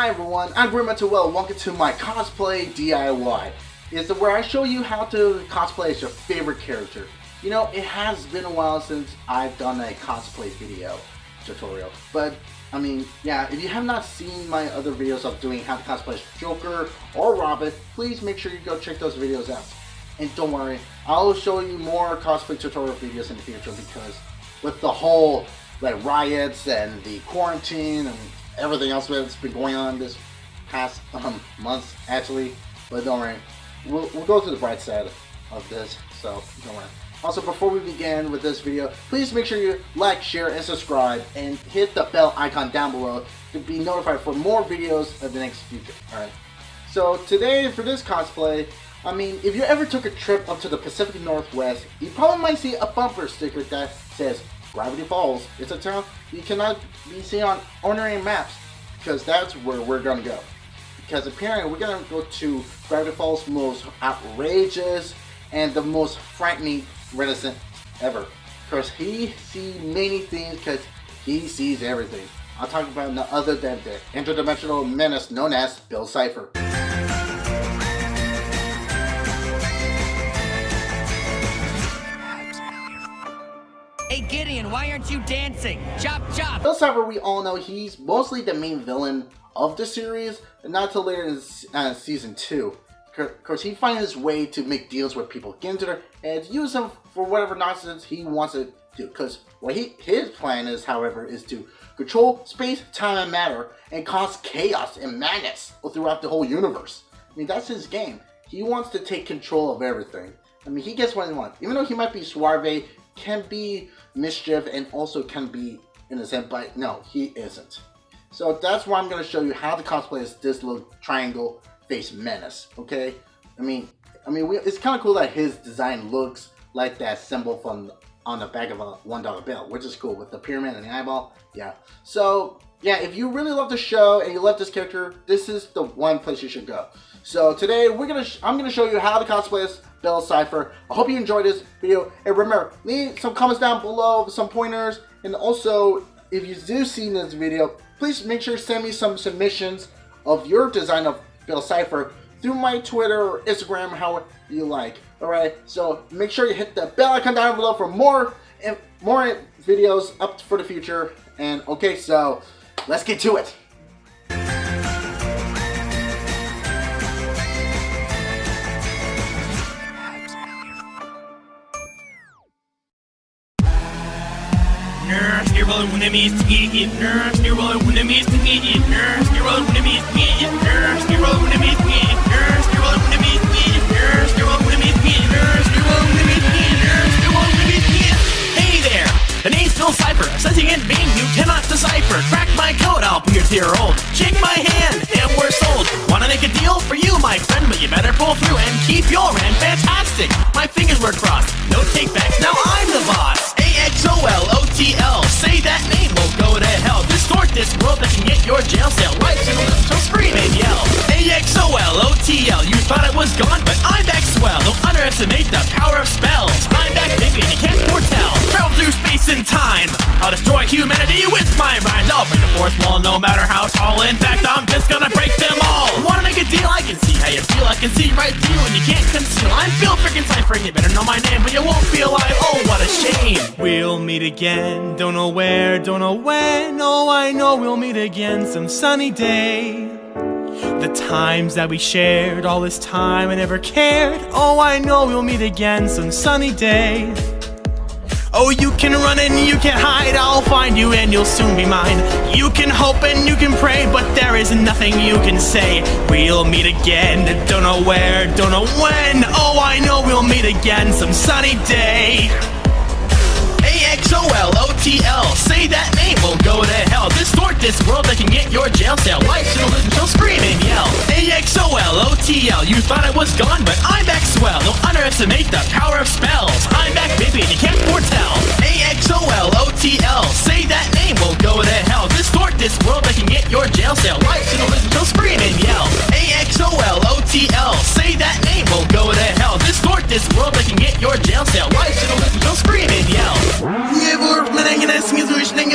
Hi everyone, I'm Grim.Metal.Monster. Welcome to my cosplay DIY. It's where I show you how to cosplay as your favorite character. You know, it has been a while since I've done a cosplay video tutorial, but I mean, yeah, if you have not seen my other videos of doing how to cosplay as Joker or Robin, please make sure you go check those videos out. And don't worry, I'll show you more cosplay tutorial videos in the future because with the whole like riots and the quarantine and everything else that's been going on this past months actually, but don't worry, we'll go to the bright side of this, so don't worry. Also, before we begin with this video, please make sure you like, share, and subscribe, and hit the bell icon down below to be notified for more videos of the next future. Alright, so today for this cosplay, I mean, if you ever took a trip up to the Pacific Northwest, you probably might see a bumper sticker that says Gravity Falls. It's a town you cannot be seen on ordinary maps, because that's where we're gonna go. Because apparently we're gonna go to Gravity Falls' most outrageous and the most frightening renaissance ever. Because he sees many things, because he sees everything. I'll talk about none other than the interdimensional menace known as Bill Cipher. Hey Gideon, why aren't you dancing? Chop chop! Bill Cipher, we all know he's mostly the main villain of the series, and not until later in season 2. Because he finds his way to make deals with people, get into their heads, use them for whatever nonsense he wants to do. Because what his plan is, however, is to control space, time, and matter, and cause chaos and madness throughout the whole universe. I mean, that's his game. He wants to take control of everything. I mean, he gets what he wants. Even though he might be suave, can be mischief, and also can be innocent, but no, he isn't. So that's why I'm going to show you how to cosplay as this little triangle face menace. Okay, I mean, it's kind of cool that his design looks like that symbol from on the back of a $1 bill, which is cool with the pyramid and the eyeball. Yeah. So yeah, if you really love the show and you love this character, this is the one place you should go. So today I'm gonna show you how to cosplay as Bill Cipher. I hope you enjoyed this video, and remember, leave some comments down below, some pointers, and also if you do see this video, please make sure to send me some submissions of your design of Bill Cipher through my Twitter or Instagram, however you like. Alright, so make sure you hit the bell icon down below for more videos up for the future. And okay, so let's get to it. Hey there! The name's Bill Cipher. Sentient being you cannot decipher. Crack my code, I'll be your dear-old. Shake my hand, and we're sold. Wanna make a deal for you, my friend, but you better pull through and keep your end fantastic. My fingers were crossed, no takebacks, now I'm the boss. AXOLOTL, say that name, we'll go to hell. Distort this world that can get your jail cell. Right to the left, so scream and yell. AXOLOTL, you thought it was gone, but I'm back swell. Don't underestimate the power of spells. I'm back big and you can't foretell. Travel through space and time, I'll destroy humanity with my rhymes. I'll break the fourth wall no matter how tall. In fact, I'm just gonna break them all. Wanna make a deal? I can see how you feel. I can see right through and you can't conceal. I'm Bill frickin' Cipher, you better know my name, but you won't be alive. Oh, what a shame. We'll meet again, don't know where, don't know when. Oh, I know we'll meet again some sunny day. The times that we shared, all this time I never cared. Oh, I know we'll meet again some sunny day. Oh, you can run and you can hide, I'll find you and you'll soon be mine. You can hope and you can pray, but there is nothing you can say. We'll meet again, don't know where, don't know when. Oh, I know we'll meet again some sunny day. AXOLOTL, say that name, we'll go to hell. Distort this world that can get your jail cell. Life's an illusion, so scream and yell. AXOLOTL, you thought I was gone, but I'm back swell. Don't underestimate the power of spells. I'm back baby and you can't foretell. AXOLOTL, say that name, we'll go to hell. Distort this world that can get your jail cell. Life's an illusion, so scream and yell. AXOLOTL, say that name, we'll go to hell. Distort this world that can get your jail cell. Life's an illusion, so scream and yell.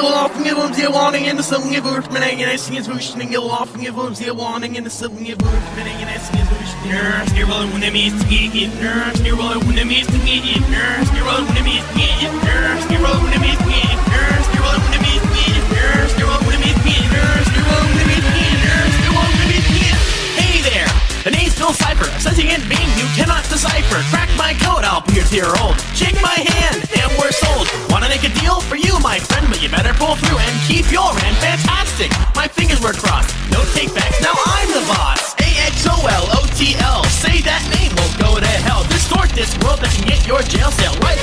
you off and give them the warning in the song of earth, man, and I sing his wish, and you off and give them the warning in the song of earth, man, and I sing his wish. Nurse, you're rolling when it means to get it, nurse, you're rolling when it means to get it, nurse, you're rolling when it means to get it, nurse, you're rolling when it means to get it, nurse, you're rolling when it means to get it, nurse, you're rolling when it means to get it, nurse, you're rolling when it means to get it, nurse, you're rolling when it means to get it. Hey there! The name's still Cipher, a sentient being you cannot decipher. Crack my code, I'll pierce your old. Shake my hand, and we're sold. Wanna make a deal for you, my friend, but you better pull through and keep your end fantastic. My fingers were crossed, no takebacks, now I'm the boss. AXOLOTL, say that name, we'll go to hell. Distort this world that can get your jail cell. Right,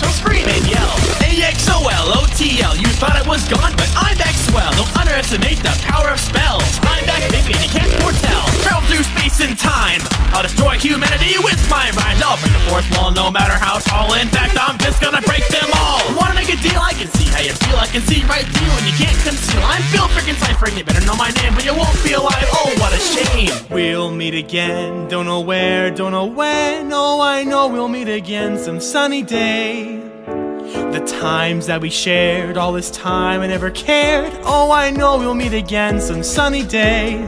so scream and yell. AXOLOTL, you thought it was gone, but I'm back swell. Don't underestimate the power of spells. I'm back, baby, and you can't foretell. Travel through space and time, I'll destroy humanity with my rhymes. I'll break the fourth wall no matter how tall. In fact, I'm just gonna break them all. Wanna make a deal? I can see how you feel. I can see right through and you can't conceal. I'm Bill frickin' Cipher and you better know my name, but you won't be alive. Oh, what a shame. We'll meet again, don't know where, don't know when. Oh, I know we'll meet again some sunny day. The times that we shared, all this time I never cared. Oh, I know we'll meet again some sunny day.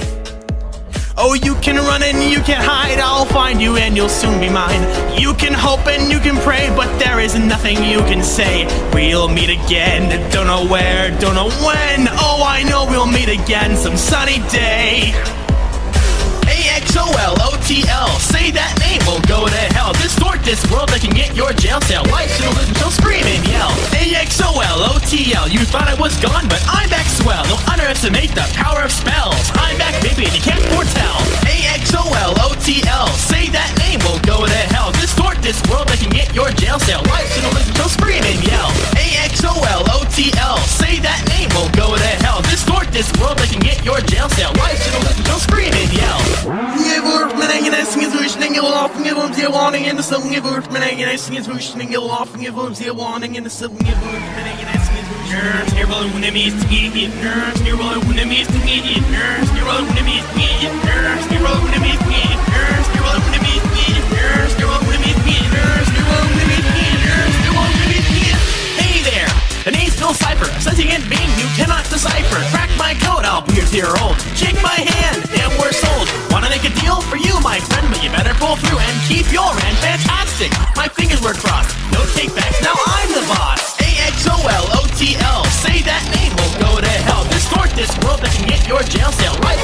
Oh, you can run and you can hide, I'll find you and you'll soon be mine. You can hope and you can pray, but there is nothing you can say. We'll meet again, don't know where, don't know when. Oh, I know we'll meet again some sunny day. AXOLOTL, say that name, we'll go to hell. Distort this world that can get your jail cell. Life should listen, so scream and yell. AXOLOTL, you thought I was gone, but I'm back swell. Don't underestimate the power of spells. I'm back, baby, and you can't foretell. AXOLOTL, say that name, we'll go to hell. Distort this world that can get your jail cell. Life should listen, so scream and yell. AXOLOTL, say that name, we'll go to hell. Distort this world that can get your jail cell. Life should listen, so scream and yell. Warning in the song of earth, man, and I sing his wish, and you'll often give them the warning in the song of earth, man, and I sing his wish. Nurse, you're rolling when it means to get it, nurse, you're rolling when it means to get it, nurse, you're rolling when it means to get it, nurse, you're rolling when it means to get it, nurse, you're rolling when it means to get it, nurse, you're rolling when it means to get it, nurse, you're rolling when it means to get it, nurse, you're rolling when it means to get it. Hey there! The name's still Cipher, a sentient being you cannot decipher. Crack my code, I'll pierce your old. Shake my hand, and we're sold. Wanna make a deal for you, my friend, but you better pull through and keep your end fantastic. My fingers were crossed, no takebacks, now I'm the boss. AXOLOTL, say that name, we'll go to hell. Distort this world that can get your jail cell. Right,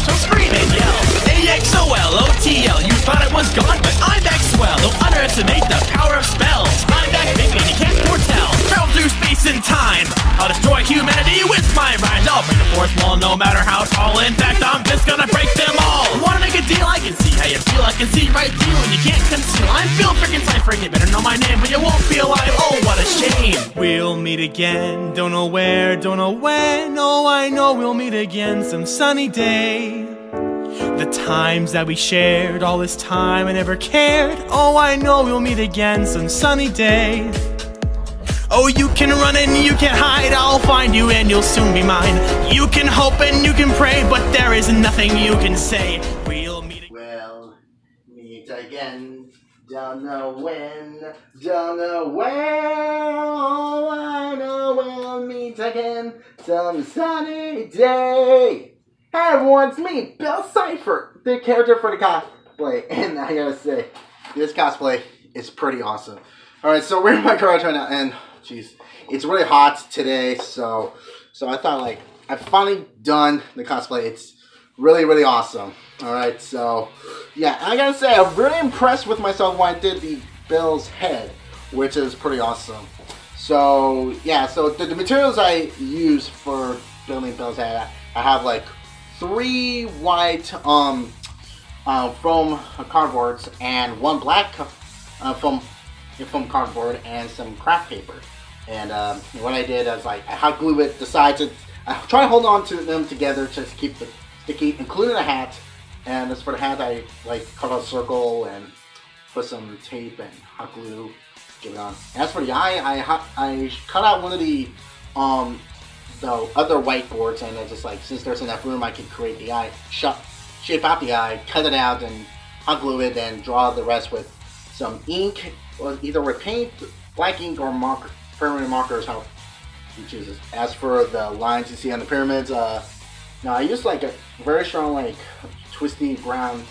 so scream and yell. AXOLOTL, you thought it was gone, but I'm back swell. Don't underestimate the power of spells. I'm back, baby, and you can't foretell. Travel through space and time, I'll destroy humanity with my rhymes. I'll break the fourth wall no matter how tall. In fact, I'm just gonna break them all. Wanna make a deal? I can see how you feel. I can see right through and you can't conceal. I'm Bill frickin' Cipher and you better know my name, but you won't be alive. Oh, what a shame. We'll meet again, don't know where, don't know when. Oh, I know we'll meet again some sunny day. The times that we shared, all this time I never cared. Oh, I know we'll meet again some sunny day. Oh, you can run and you can hide, I'll find you and you'll soon be mine. You can hope and you can pray, but there is nothing you can say. We'll meet again, don't know when, don't know where. Oh, I know we'll meet again some sunny day. Hey everyone, it's me, Bill Cipher, the character for the cosplay, and I gotta say, this cosplay is pretty awesome. Alright, so we're in my garage right now, and jeez, it's really hot today, so I thought, like, I've finally done the cosplay. It's really, really awesome. Alright, so, yeah, I gotta say, I'm really impressed with myself when I did the Bill's head, which is pretty awesome. So, yeah, so the materials I use for building Bill's head, I have, like, 3 white foam cardboards and 1 black foam cardboard and some craft paper. And what I did is, like, I hot glue it the sides. I try to hold on to them together to keep it sticky, including the hat. And as for the hat, I like cut out a circle and put some tape and hot glue, give it on. And as for the eye, I cut out one of the other whiteboards, and I just, like, since there's enough room, I could create the eye, shape out the eye, cut it out, and hot glue it, and draw the rest with some ink, or either with paint, black ink, or permanent markers, he chooses. As for the lines you see on the pyramids, now I used like a very strong like twisty brown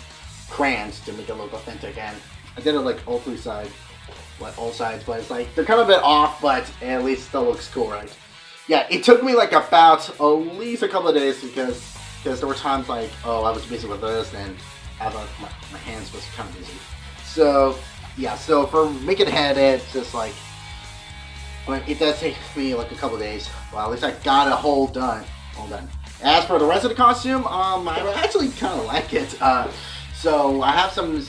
crayons to make it look authentic, and I did it like all sides, but it's like they're kind of a bit off, but at least still looks cool, right? Yeah, it took me like about at least a couple of days because there were times like, oh, I was busy with this, and my hands was kind of busy. So yeah, so for making head, it's just like, it does take me like a couple of days. Well, at least I got it all done. As for the rest of the costume, I actually kind of like it. So I have some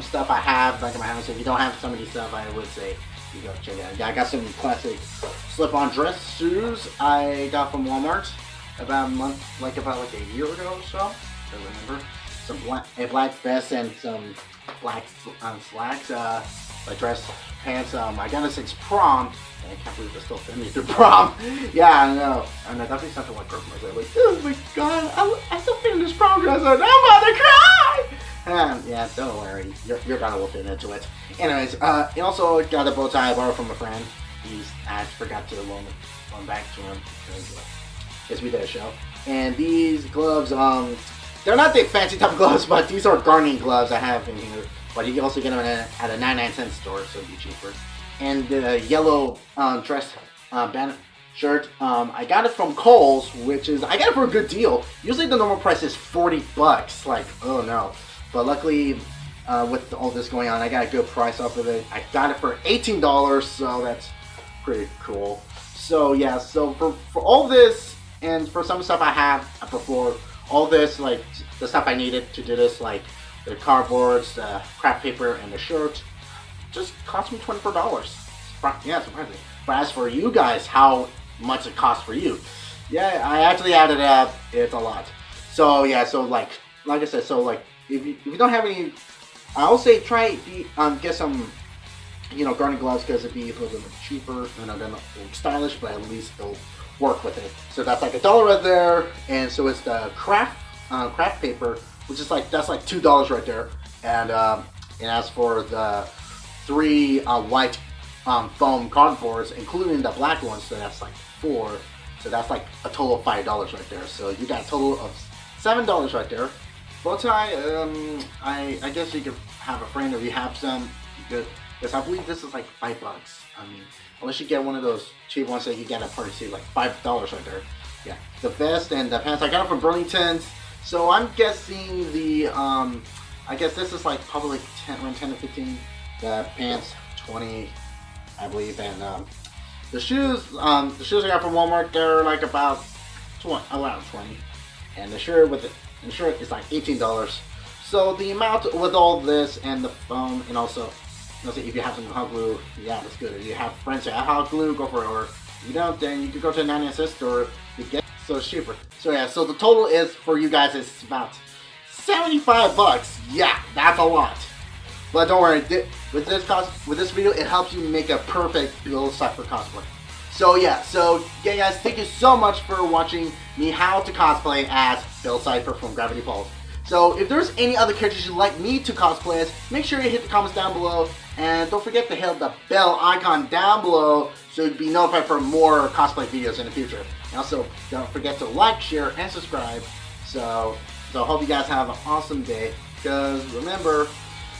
stuff I have back in my house. If you don't have some of these stuff, I would say you go check it out. I got some classic slip-on dress shoes I got from Walmart about a year ago or so. I remember a black vest and some black slacks, like dress pants. I got this since prom. I can't believe they're still sending me to prom. Yeah, I know. And I definitely something like broke myself. Like, oh my god, I still fit in this prom dress. I'm about to cry. And yeah, don't worry, your daughter will fit into it. Anyways, he also got a bow tie I borrowed from a friend. I forgot to loan back to him because we did a show. And these gloves, they're not the fancy type of gloves, but these are gardening gloves I have in here. But you can also get them at a 99-cent store, so it'll be cheaper. And the yellow dress band shirt, I got it from Kohl's, I got it for a good deal. Usually the normal price is $40, like, oh no. But luckily, with all this going on, I got a good price off of it. I got it for $18, so that's pretty cool. So yeah, so for all this, and for some stuff I have before, all this, like, the stuff I needed to do this, like the cardboards, the craft paper, and the shirt, just cost me $24. Yeah, surprising. But as for you guys, how much it costs for you? Yeah, I actually added it up. It's a lot. So yeah, so like I said, so like if you don't have any, I'll say try get some, gardening gloves, because it'd be a little bit cheaper and they're not stylish, but at least it'll work with it. So that's like $1 right there, and so it's the craft paper, which is like $2 right there, and as for the 3 white foam cardboards, including the black ones, so that's like 4. So that's like a total of $5 right there. So you got a total of $7 right there. Bow tie, I guess you could have a friend, or you have some good. Because I believe this is like $5. I mean, unless you get one of those cheap ones that you get at Party City, like $5 right there. Yeah, the vest and the pants I got them from Burlington's. So I'm guessing the I guess this is like probably around 10 to 15. The pants 20, I believe, and the shoes I got from Walmart, they're like about 20, and the shirt is like $18. So the amount with all this and the foam, and also, if you have some hot glue, yeah, that's good. If you have friends that have hot glue, go for it. Or if you don't, then you can go to a 99-cent store to get. So it's cheaper. So yeah, so the total is for you guys is about $75. Yeah, that's a lot. But don't worry, with this video, it helps you make a perfect little Cipher cosplay. So yeah, guys, thank you so much for watching me how to cosplay as Bill Cipher from Gravity Falls. So if there's any other characters you'd like me to cosplay as, make sure you hit the comments down below, and don't forget to hit the bell icon down below so you'll be notified for more cosplay videos in the future. And also, don't forget to like, share, and subscribe. So I hope you guys have an awesome day, because remember,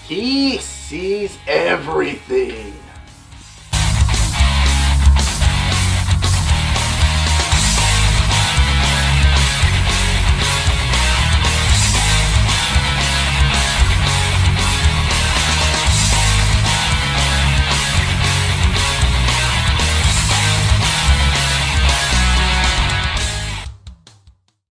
he sees everything.